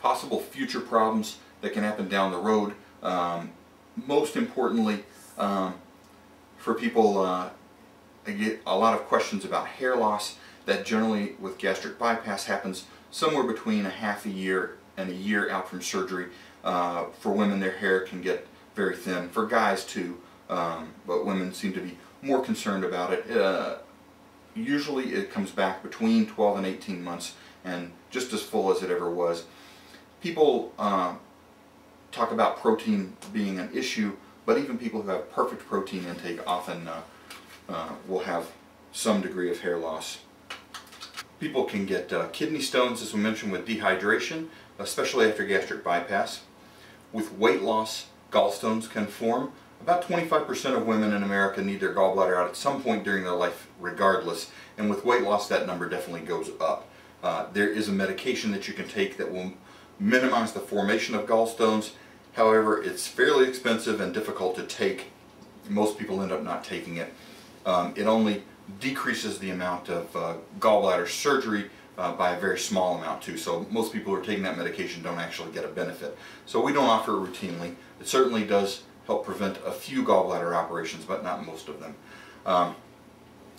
possible future problems that can happen down the road. Most importantly, for people, I get a lot of questions about hair loss that generally with gastric bypass happens somewhere between a half a year and a year out from surgery. For women, their hair can get very thin. For guys too, but women seem to be more concerned about it. Usually it comes back between 12 and 18 months and just as full as it ever was. People talk about protein being an issue, but even people who have perfect protein intake often will have some degree of hair loss. People can get kidney stones, as we mentioned, with dehydration, especially after gastric bypass. With weight loss, gallstones can form. About 25% of women in America need their gallbladder out at some point during their life regardless, and with weight loss that number definitely goes up. There is a medication that you can take that will minimize the formation of gallstones. However, it's fairly expensive and difficult to take. Most people end up not taking it. It only decreases the amount of gallbladder surgery by a very small amount too. So most people who are taking that medication don't actually get a benefit. So we don't offer it routinely. It certainly does help prevent a few gallbladder operations, but not most of them.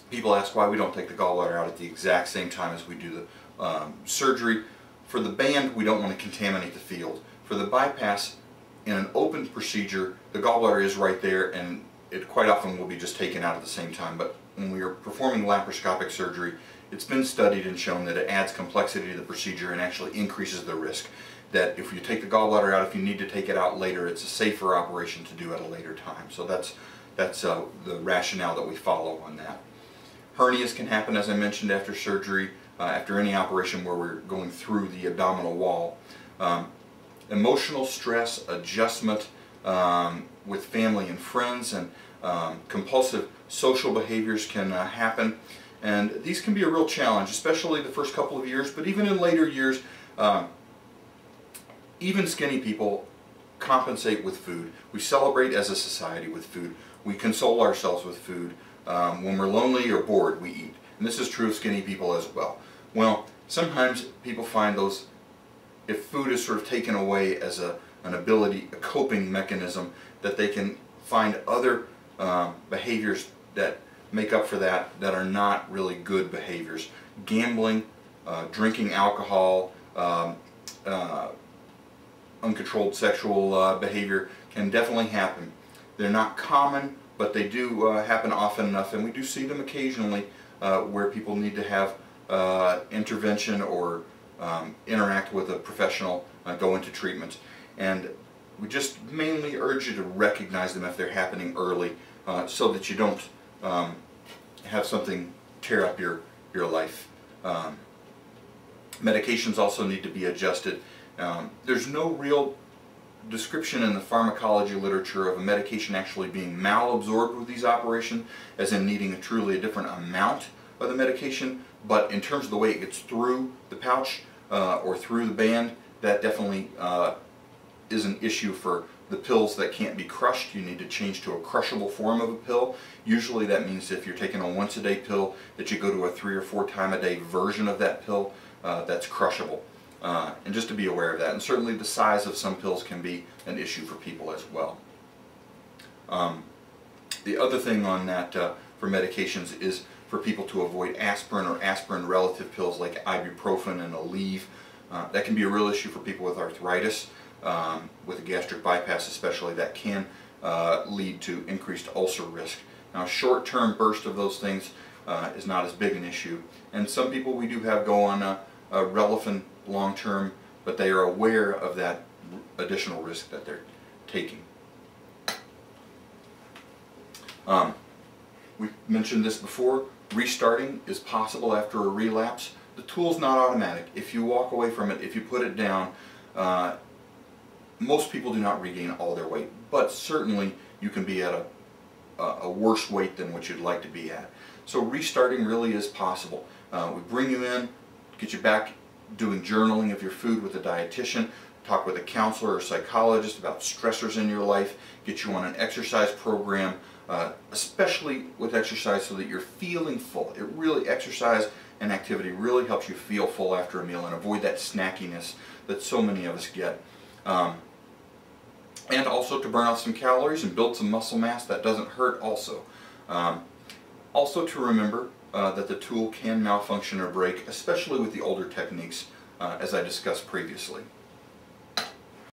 People ask why we don't take the gallbladder out at the exact same time as we do the surgery. For the band, we don't want to contaminate the field. For the bypass, in an open procedure, the gallbladder is right there, and it quite often will be just taken out at the same time. But when we are performing laparoscopic surgery, it's been studied and shown that it adds complexity to the procedure and actually increases the risk. That if you take the gallbladder out, if you need to take it out later, it's a safer operation to do at a later time. So that's the rationale that we follow on that. Hernias can happen, as I mentioned, after surgery, after any operation where we're going through the abdominal wall. Emotional stress, adjustment with family and friends, and compulsive social behaviors can happen. And these can be a real challenge, especially the first couple of years, but even in later years. Even skinny people compensate with food. We celebrate as a society with food. We console ourselves with food. When we're lonely or bored, we eat. And this is true of skinny people as well. Well, sometimes people find those, if food is sort of taken away as an ability, a coping mechanism, that they can find other behaviors that make up for that are not really good behaviors. Gambling, drinking alcohol, uncontrolled sexual behavior can definitely happen. They're not common, but they do happen often enough, and we do see them occasionally where people need to have intervention or interact with a professional, go into treatment. And we just mainly urge you to recognize them if they're happening early, so that you don't have something tear up your life. Medications also need to be adjusted. There's no real description in the pharmacology literature of a medication actually being malabsorbed with these operations, as in needing truly a different amount of the medication, but in terms of the way it gets through the pouch or through the band, that definitely is an issue for the pills that can't be crushed. You need to change to a crushable form of a pill. Usually that means if you're taking a once-a-day pill, that you go to a 3 or 4 time a day version of that pill that's crushable. And just to be aware of that. And certainly the size of some pills can be an issue for people as well. The other thing on that for medications is for people to avoid aspirin or aspirin relative pills like ibuprofen and Aleve. That can be a real issue for people with arthritis, with a gastric bypass especially. That can lead to increased ulcer risk. Now, a short-term burst of those things is not as big an issue. And some people we do have go on a relevant long-term, but they are aware of that additional risk that they're taking. We mentioned this before, restarting is possible after a relapse. The tool's not automatic. If you walk away from it, if you put it down, most people do not regain all their weight, but certainly you can be at a worse weight than what you'd like to be at. So restarting really is possible. We bring you in, get you back doing journaling of your food with a dietitian, talk with a counselor or psychologist about stressors in your life, get you on an exercise program, especially with exercise so that you're feeling full. Exercise and activity really helps you feel full after a meal and avoid that snackiness that so many of us get. And also to burn off some calories and build some muscle mass that doesn't hurt also. Also to remember that the tool can malfunction or break, especially with the older techniques as I discussed previously.